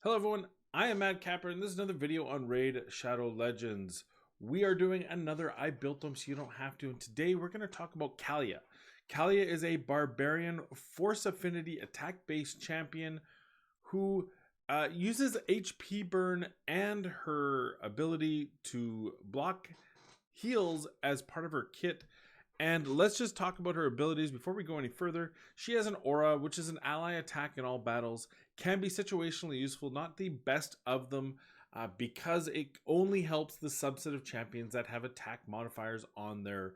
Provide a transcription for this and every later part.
Hello everyone, I am Mad Capper and this is another video on Raid Shadow Legends. We are doing another I built them so you don't have to, and today we're going to talk about Kallia. Kallia is a barbarian force affinity attack based champion who uses HP burn and her ability to block heals as part of her kit. And let's just talk about her abilities before we go any further. She has an aura, which is an ally attack in all battles. Can be situationally useful, not the best of them, because it only helps the subset of champions that have attack modifiers on their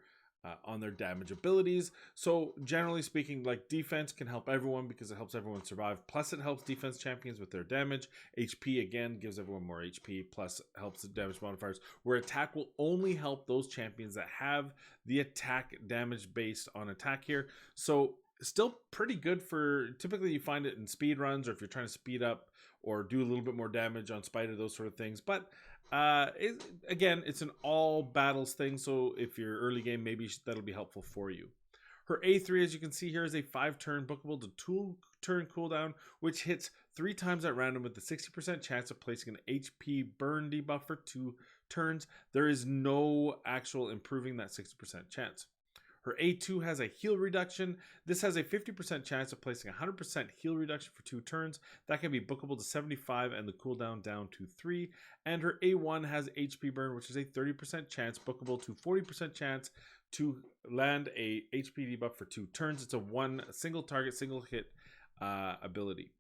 damage abilities. So generally speaking, like, defense can help everyone because it helps everyone survive. Plus it helps defense champions with their damage. HP again gives everyone more HP, plus helps the damage modifiers, where attack will only help those champions that have the attack damage based on attack here. So still pretty good for, typically you find it in speed runs, or if you're trying to speed up or do a little bit more damage on spider, those sort of things. But again, it's an all battles thing, so if you're early game, maybe that'll be helpful for you. Her A3, as you can see here, is a 5-turn bookable to 2-turn cooldown, which hits 3 times at random with the 60% chance of placing an HP burn debuff for 2 turns. There is no actual improving that 60% chance. Her A2 has a heal reduction. This has a 50% chance of placing 100% heal reduction for 2 turns. That can be bookable to 75 and the cooldown down to 3. And her A1 has HP burn, which is a 30% chance, bookable to 40% chance to land a HP debuff for 2 turns. It's a single target, single hit ability.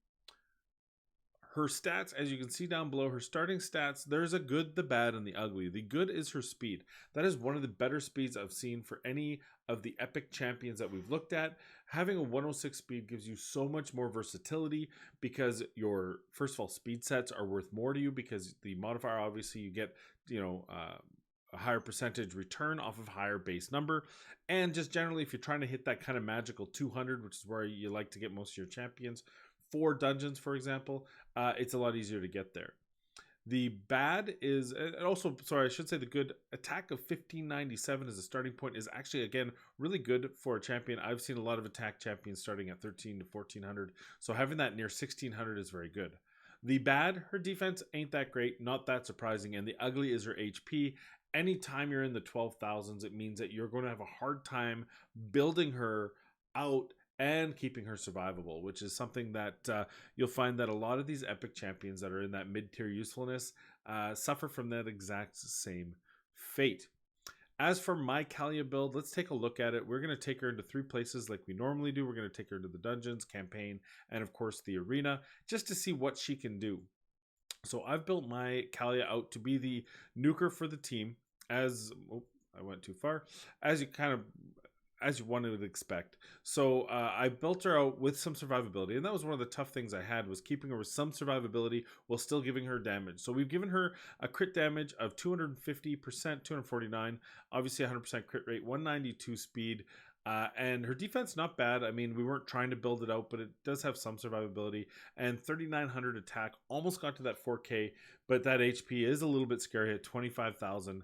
Her stats, as you can see down below, her starting stats, there's a good, the bad, and the ugly. The good is her speed. That is one of the better speeds I've seen for any of the epic champions that we've looked at. Having a 106 speed gives you so much more versatility because your, first of all, speed sets are worth more to you because the modifier, obviously, you get, a higher percentage return off of higher base number. And just generally, if you're trying to hit that kind of magical 200, which is where you like to get most of your champions, for dungeons, for example, it's a lot easier to get there. The bad is, and also, sorry, I should say the good, attack of 1597 as a starting point is actually, again, really good for a champion. I've seen a lot of attack champions starting at 13 to 1400, so having that near 1600 is very good. The bad, her defense ain't that great, not that surprising, and the ugly is her HP. Anytime you're in the 12,000s, it means that you're going to have a hard time building her out and keeping her survivable, which is something that you'll find that a lot of these epic champions that are in that mid-tier usefulness suffer from that exact same fate. As for my Kallia build, let's take a look at it. We're going to take her into 3 places like we normally do. We're going to take her into the dungeons, campaign, and of course the arena, just to see what she can do. So I've built my Kallia out to be the nuker for the team, as I went too far, as you wanted to expect. So I built her out with some survivability, and that was one of the tough things I had, was keeping her with some survivability while still giving her damage. So we've given her a crit damage of 250%, 249, obviously 100% crit rate, 192 speed, and her defense not bad. I mean, we weren't trying to build it out, but it does have some survivability, and 3900 attack, almost got to that 4k, but that HP is a little bit scary at 25,000.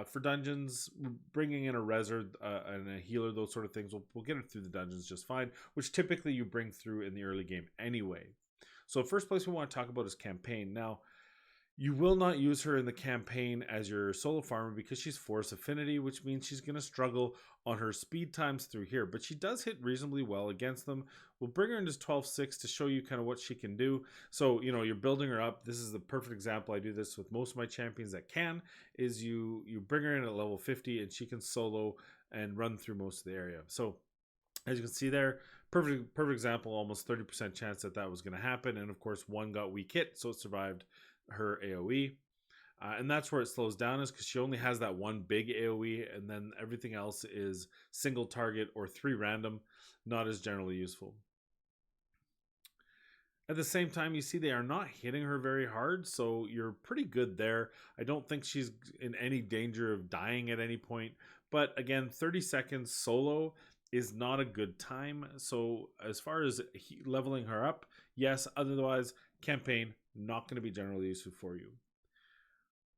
For dungeons, bringing in a reser and a healer, those sort of things, we'll get it through the dungeons just fine, which typically you bring through in the early game anyway. So first place we want to talk about is campaign. Now, you will not use her in the campaign as your solo farmer because she's force affinity, which means she's going to struggle on her speed times through here, but she does hit reasonably well against them. We'll bring her into 12-6 to show you kind of what she can do. So, you're building her up. This is the perfect example. I do this with most of my champions that can, is you bring her in at level 50 and she can solo and run through most of the area. So as you can see there, perfect example, almost 30% chance that was going to happen. And of course, one got weak hit, so it survived her AoE. And that's where it slows down, is because she only has that one big AoE, and then everything else is single target or 3 random, not as generally useful. At the same time, you see they are not hitting her very hard, so you're pretty good there. I don't think she's in any danger of dying at any point, but again, 30 seconds solo is not a good time. So as far as leveling her up, yes, otherwise, campaign, not going to be generally useful for you.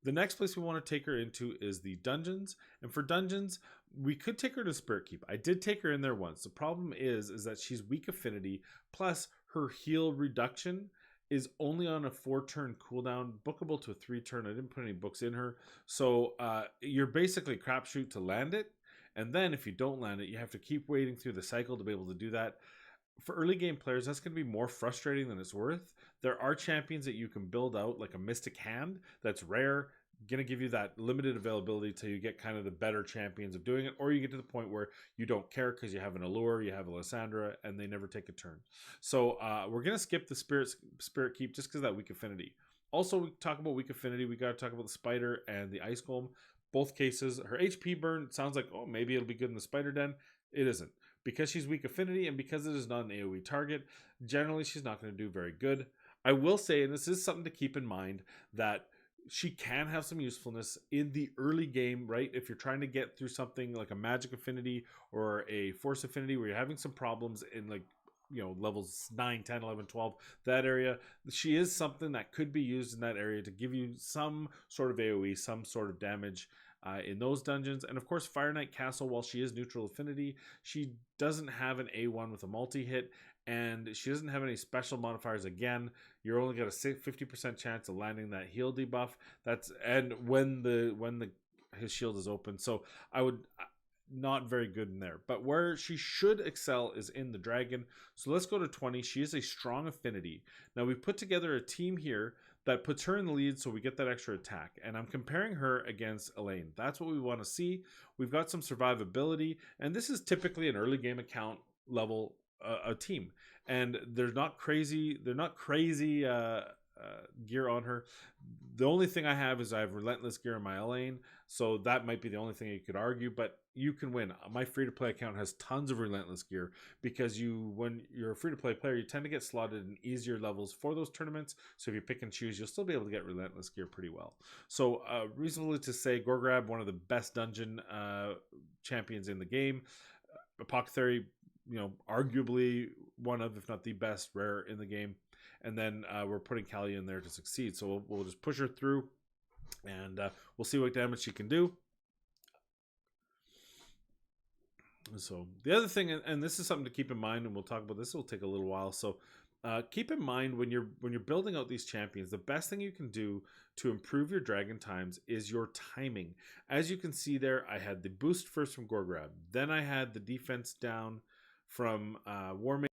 The next place we want to take her into is the dungeons. And for dungeons, we could take her to Spirit Keep. I did take her in there once. The problem is that she's weak affinity, plus her heal reduction is only on a 4-turn cooldown, bookable to a 3-turn. I didn't put any books in her. So you're basically crapshoot to land it. And then if you don't land it, you have to keep waiting through the cycle to be able to do that. For early game players, that's going to be more frustrating than it's worth. There are champions that you can build out, like a Mystic Hand, that's rare, going to give you that limited availability till you get kind of the better champions of doing it, or you get to the point where you don't care because you have an Allure, you have a Lysandra, and they never take a turn. So we're going to skip the Spirit Keep just because that weak affinity. Also, we talk about weak affinity, we got to talk about the Spider and the Ice Golem. Both cases, her HP burn sounds like, oh, maybe it'll be good in the Spider Den. It isn't. Because she's weak affinity and because it is not an AoE target, generally she's not going to do very good. I will say, and this is something to keep in mind, that she can have some usefulness in the early game, right? If you're trying to get through something like a magic affinity or a force affinity where you're having some problems in, like, you know, levels 9, 10, 11, 12, that area, she is something that could be used in that area to give you some sort of AoE, some sort of damage in those dungeons. And of course, Fire Knight Castle, while she is neutral affinity, she doesn't have an A1 with a multi-hit, and she doesn't have any special modifiers. Again, you're only got a 50% chance of landing that heal debuff. That's and when his shield is open. So I would not very good in there. But where she should excel is in the dragon. So let's go to 20. She is a strong affinity. Now we've put together a team here that puts her in the lead, so we get that extra attack. And I'm comparing her against Elaine. That's what we want to see. We've got some survivability, and this is typically an early game account level a team. And they're not crazy gear on her. The only thing I have is I have relentless gear on my Elaine, so that might be the only thing you could argue, but you can win. My free-to-play account has tons of relentless gear because when you're a free-to-play player, you tend to get slotted in easier levels for those tournaments, so if you pick and choose, you'll still be able to get relentless gear pretty well. So reasonably to say, Gorgrab, one of the best dungeon champions in the game. Apothecary, you know, arguably one of, if not the best rare in the game. And then we're putting Kallia in there to succeed. So we'll just push her through, and we'll see what damage she can do. So the other thing, and this is something to keep in mind, and we'll talk about this, will take a little while. So keep in mind when you're building out these champions, the best thing you can do to improve your dragon times is your timing. As you can see there, I had the boost first from Gorgrab, then I had the defense down from Warmate.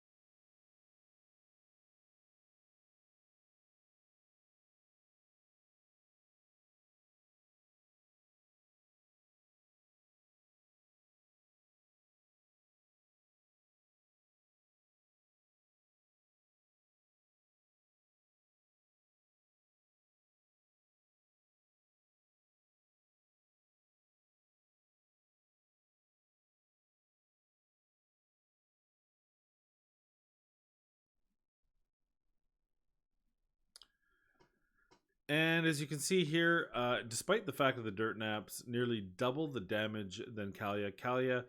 And as you can see here, despite the fact that the Dirt Naps nearly double the damage than Kallia, Kallia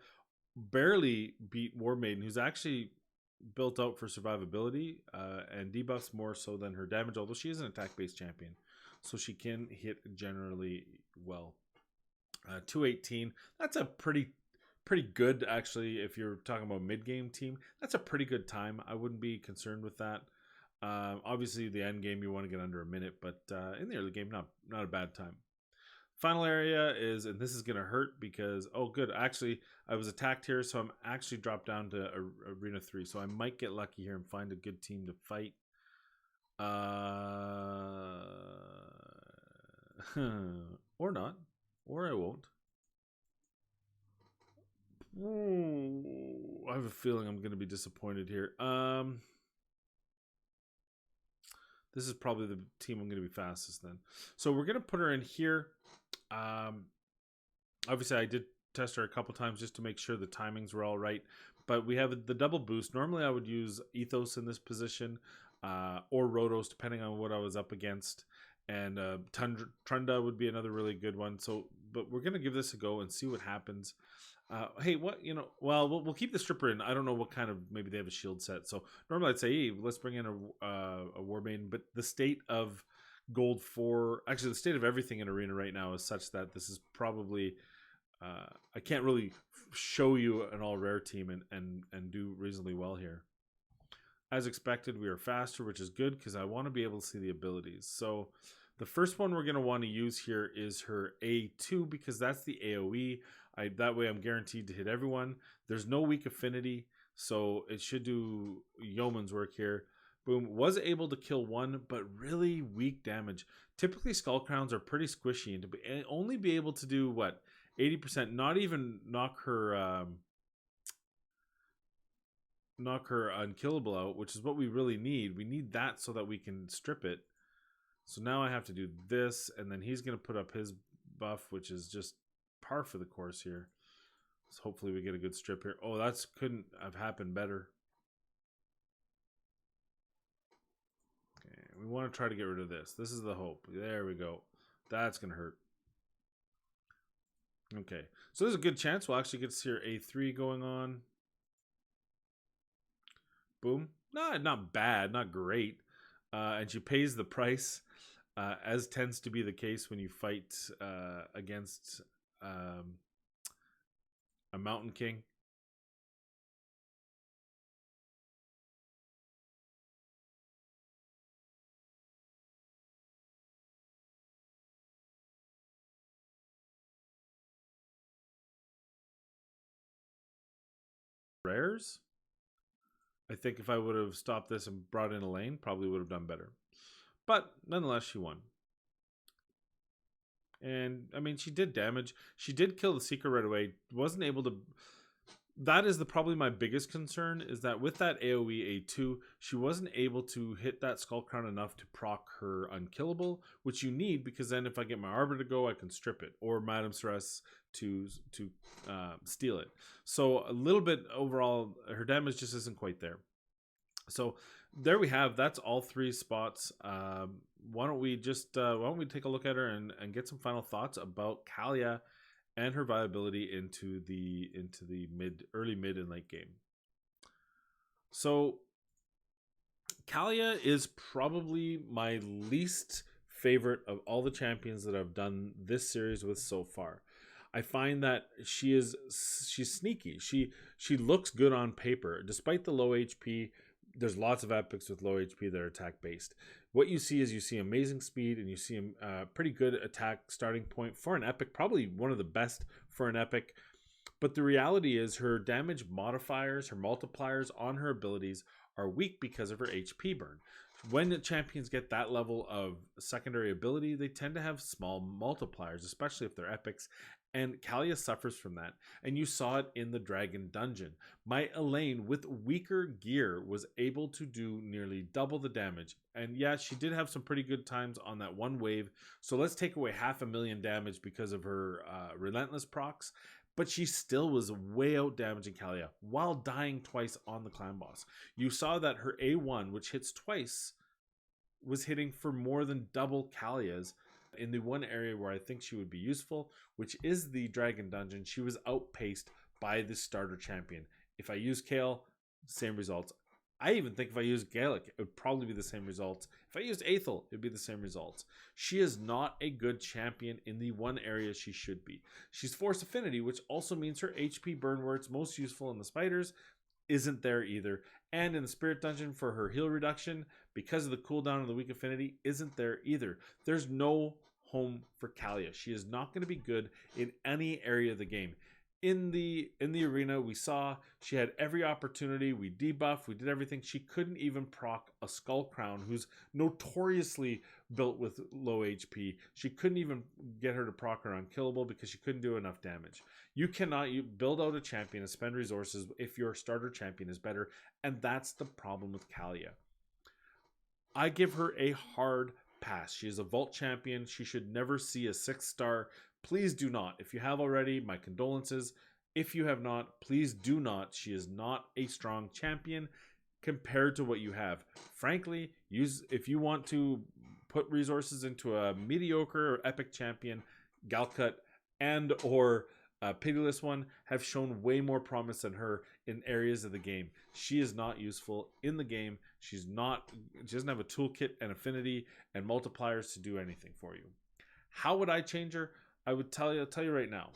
barely beat War Maiden, who's actually built out for survivability and debuffs more so than her damage, although she is an attack-based champion, so she can hit generally well. 218, that's a pretty good, actually. If you're talking about mid-game team, that's a pretty good time. I wouldn't be concerned with that. Obviously, the end game you want to get under a minute, but in the early game, not a bad time. Final area is, and this is going to hurt because, oh good, actually I was attacked here, so I'm actually dropped down to Arena 3, so I might get lucky here and find a good team to fight. Or not, or I won't. Ooh, I have a feeling I'm going to be disappointed here. This is probably the team I'm going to be fastest then. So we're going to put her in here. Obviously, I did test her a couple times just to make sure the timings were all right. But we have the double boost. Normally, I would use Ethos in this position or Rotos, depending on what I was up against. And Trunda would be another really good one. So, but we're going to give this a go and see what happens. Hey, what, you know, well, we'll keep the stripper in. I don't know what kind of, maybe they have a shield set. So normally I'd say, hey, let's bring in a War Maiden, but the state of Gold 4, actually the state of everything in Arena right now is such that this is probably, I can't really show you an all rare team and do reasonably well here. As expected, we are faster, which is good because I want to be able to see the abilities. So the first one we're going to want to use here is her A2 because that's the AoE. That way I'm guaranteed to hit everyone. There's no weak affinity, so it should do yeoman's work here. Boom. Was able to kill one, but really weak damage. Typically, Skull Crowns are pretty squishy, and to only be able to do, what, 80%, not even knock her unkillable out, which is what we really need. We need that so that we can strip it. So now I have to do this, and then he's going to put up his buff, which is just par for the course here. So hopefully we get a good strip here. Oh, that couldn't have happened better. Okay, we want to try to get rid of this. This is the hope. There we go. That's going to hurt. Okay, so there's a good chance we'll actually get to see our A3 going on. Boom. No, not bad, not great. And she pays the price, as tends to be the case when you fight against a Mountain King. Rares? I think if I would have stopped this and brought in a lane, probably would have done better. But nonetheless, she won. And, I mean, she did damage. She did kill the Seeker right away. Wasn't able to... That is probably my biggest concern, is that with that AoE A2, she wasn't able to hit that Skull Crown enough to proc her unkillable, which you need, because then if I get my Arbor to go, I can strip it, or Madame Ceres to steal it. So a little bit overall, her damage just isn't quite there. So there we have, that's all three spots. Why don't we take a look at her and get some final thoughts about Kallia and her viability into the early, mid, and late game. So Kallia is probably my least favorite of all the champions that I've done this series with so far. I find that she's sneaky. She looks good on paper, despite the low HP. There's lots of epics with low HP that are attack based. What you see amazing speed, and you see a pretty good attack starting point for an epic, probably one of the best for an epic. But the reality is her damage modifiers, her multipliers on her abilities are weak because of her HP burn. When the champions get that level of secondary ability, they tend to have small multipliers, especially if they're epics. And Kallia suffers from that. And you saw it in the Dragon Dungeon. My Elaine, with weaker gear, was able to do nearly double the damage. And yeah, she did have some pretty good times on that one wave. So let's take away 500,000 damage because of her relentless procs. But she still was way out damaging Kallia while dying twice on the clan boss. You saw that her A1, which hits twice, was hitting for more than double Kallia's. In the one area where I think she would be useful, which is the Dragon Dungeon, she was outpaced by the starter champion. If I use Kale, same results. I even think if I use Gaelic, it would probably be the same results. If I used Aethel, it would be the same results. She is not a good champion in the one area she should be. She's Force Affinity, which also means her HP burn, where it's most useful in the spiders, isn't there either. And in the Spirit Dungeon for her heal reduction, because of the cooldown of the weak affinity, isn't there either. There's no home for Kallia. She is not going to be good in any area of the game. In the arena, we saw she had every opportunity. We debuffed, we did everything. She couldn't even proc a Skull Crown, who's notoriously built with low HP. She couldn't even get her to proc her unkillable because she couldn't do enough damage. You cannot build out a champion and spend resources if your starter champion is better, and that's the problem with Kallia. I give her a hard pass. She is a vault champion. She should never see a 6-star. Please do not. If you have already, my condolences. If you have not, please do not. She is not a strong champion compared to what you have. Frankly, if you want to put resources into a mediocre or epic champion, Galcut and or a pitiless one have shown way more promise than her in areas of the game. She is not useful in the game. She doesn't have a toolkit and affinity and multipliers to do anything for you. How would I change her? I would tell you right now.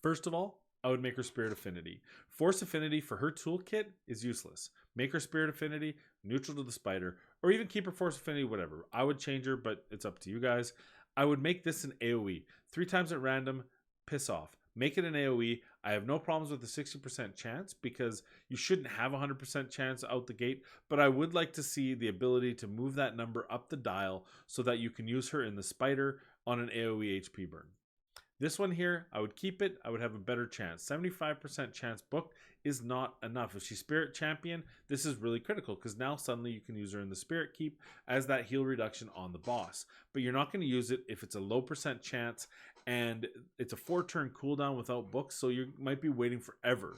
First of all, I would make her Spirit Affinity. Force Affinity for her toolkit is useless. Make her spirit affinity neutral to the spider, or even keep her force affinity, whatever. I would change her, but it's up to you guys. I would make this an AoE. 3 times at random, piss off. Make it an AoE. I have no problems with the 60% chance because you shouldn't have a 100% chance out the gate, but I would like to see the ability to move that number up the dial so that you can use her in the spider on an AoE HP burn. This one here, I would keep it. I would have a better chance. 75% chance booked is not enough. If she's Spirit Champion, this is really critical because now suddenly you can use her in the Spirit Keep as that heal reduction on the boss. But you're not going to use it if it's a low percent chance and it's a 4-turn cooldown without books, so you might be waiting forever.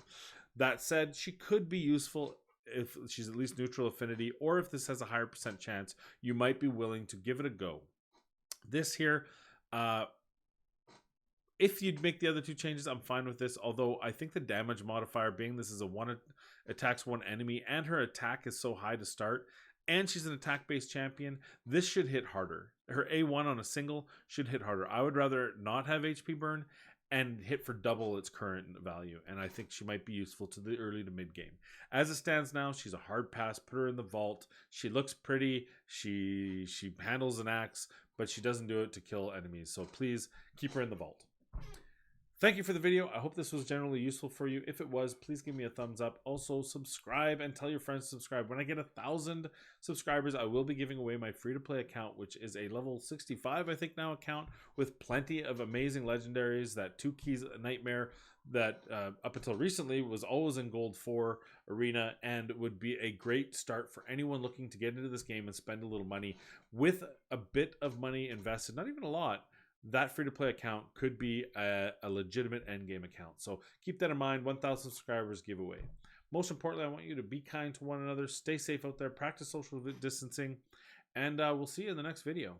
That said, she could be useful if she's at least neutral affinity, or if this has a higher percent chance, you might be willing to give it a go. This here, if you'd make the other 2 changes, I'm fine with this. Although I think the damage modifier, being this is a attacks 1 enemy, and her attack is so high to start, and she's an attack-based champion, this should hit harder. Her A1 on a single should hit harder. I would rather not have HP burn and hit for double its current value, and I think she might be useful to the early to mid game. As it stands now, she's a hard pass. Put her in the vault. She looks pretty. She handles an axe, but she doesn't do it to kill enemies. So please keep her in the vault. Thank you for the video. I hope this was generally useful for you. If it was, please give me a thumbs up. Also, subscribe and tell your friends to subscribe. When I get 1,000 subscribers, I will be giving away my free-to-play account, which is a level 65, I think now, account with plenty of amazing legendaries. That 2 Keys Nightmare that up until recently was always in Gold 4 arena and would be a great start for anyone looking to get into this game and spend a little money. With a bit of money invested, not even a lot, that free-to-play account could be a legitimate endgame account. So keep that in mind. 1,000 subscribers giveaway. Most importantly, I want you to be kind to one another, stay safe out there, practice social distancing, and we'll see you in the next video.